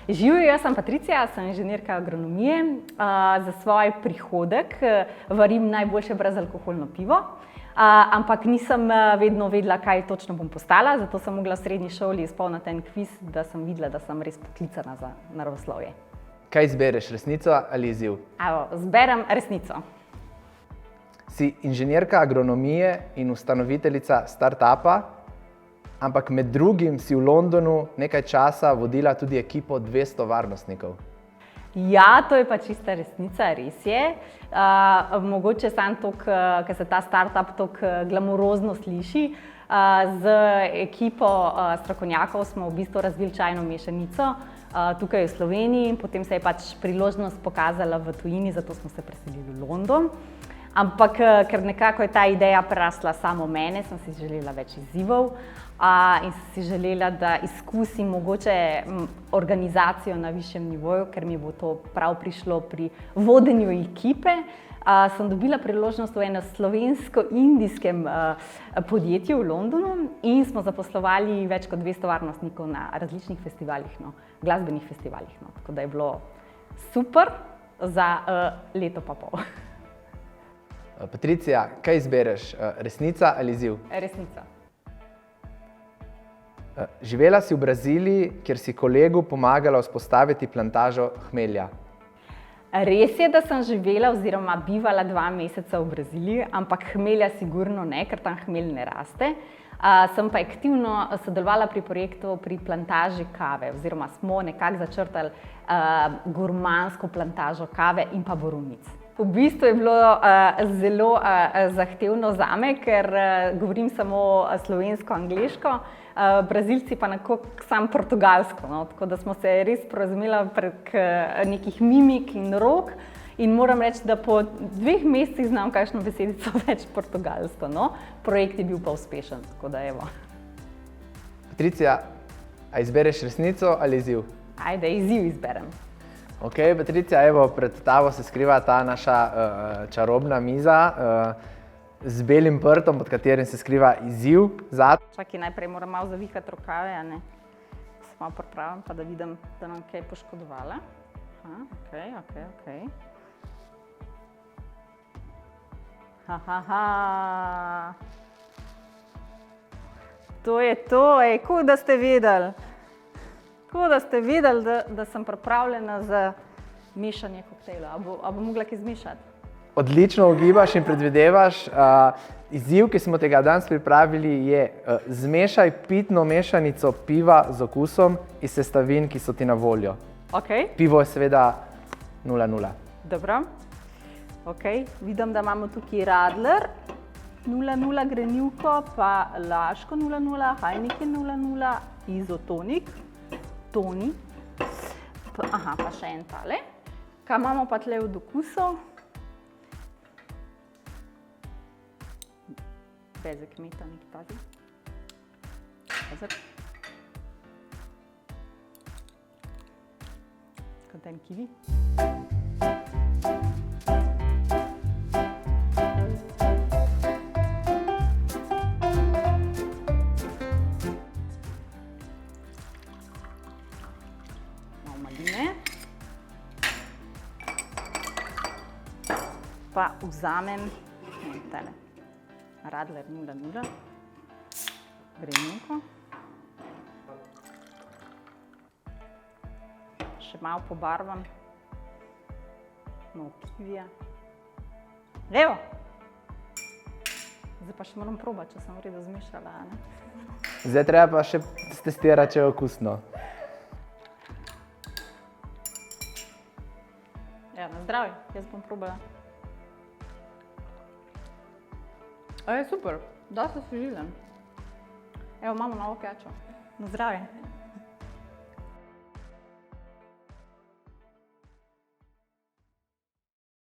Živijo, jaz sem Patricija, sem inženirka agronomije. Za svoj prihodek varim najboljše brezalkoholno pivo, ampak nisem vedno vedela, kaj točno bom postala, zato sem mogla v srednji šoli izpolniti en kviz, da sem videla, da sem res poklicana za naravoslovje. Kaj izbereš, resnico ali izziv? Zberem resnico. Si inženirka agronomije in ustanoviteljica startupa, ampak med drugim si v Londonu nekaj časa vodila tudi ekipo 200 varnostnikov. Ja, to je pa čista resnica, res je. Mogoče samo to, ker se ta startup tako glamurozno sliši. Z ekipo strokovnjakov smo v bistvu razvili čajno mešanico tukaj v Sloveniji, potem se je pač priložnost pokazala v tujini, zato smo se preselili v London. Ampak ker nekako je ta ideja prerasla samo mene, sem si želela več izzivov in sem si želela, da izkusim mogoče organizacijo na višjem nivoju, ker mi bo to prav prišlo pri vodenju ekipe. Sem dobila priložnost v enem slovensko-indijskem podjetju v Londonu in smo zaposlovali več kot 200 varnostnikov na različnih festivalih, glasbenih festivalih. Tako da je bilo super za leto pa pol. Patricija, kaj izbereš, resnica ali izziv? Resnica. Živela si v Braziliji, kjer si kolegu pomagala vzpostaviti plantažo hmelja. Res je, da sem živela oziroma bivala 2 meseca v Braziliji, ampak hmelja sigurno ne, ker tam hmelj ne raste. Sem pa aktivno sodelovala pri projektu pri plantaži kave oziroma smo nekako začrtali gurmansko plantažo kave in pa borovnic. V bistvu je bilo zelo zahtevno zame, ker govorim samo slovensko, angleško, Brazilci pa nekako samo portugalsko. Tako da smo se res sporazumela prek nekih mimik in rok in moram reči, da po 2 mesecih znam kakšno besedico več portugalsko. Projekt je bil pa uspešen, tako da evo. Patricija, a izbereš resnico ali izziv? Ajde, izziv izberem. Ok, Patricija, evo, pred tabo se skriva ta naša čarobna miza z belim prtom, pod katerim se skriva izziv zate. Čakaj, najprej moram malo zavihati rokave, a ne? Se malo pripravim, pa da vidim, da nam kaj poškodovala. Ok. To je to, kako da ste vedeli. Tako da ste vedeli, da sem pripravljena za mešanje koktejla. A bo mogla kaj zmešati? Odlično ugibaš in predvidevaš. Izziv, ki smo tega danes pripravili, je zmešaj pitno mešanico piva z okusom iz sestavin, ki so ti na voljo. Pivo je seveda 0:0. Dobro. Vidim, da imamo tukaj Radler 0:0 grenivko, pa Laško 0:0, Heineken 0:0, Izotonik, Toni, pa še en tale. Kaj imamo pa tle od okusov? Bezek meta, nek tazi. Bezek. Kot en kiwi. Pa vzamem tale Radler 0:0 grenivko. Še malo pobarvam. Malo kivija. Evo! Zdaj pa še moram probati, če sem v redu zmešala. Zdaj treba pa še testirati, če je okusno. Ja, na zdravje, jaz bom probala. Je super, da se osvežilen. Evo, imamo novo pijačo. Na zdravje.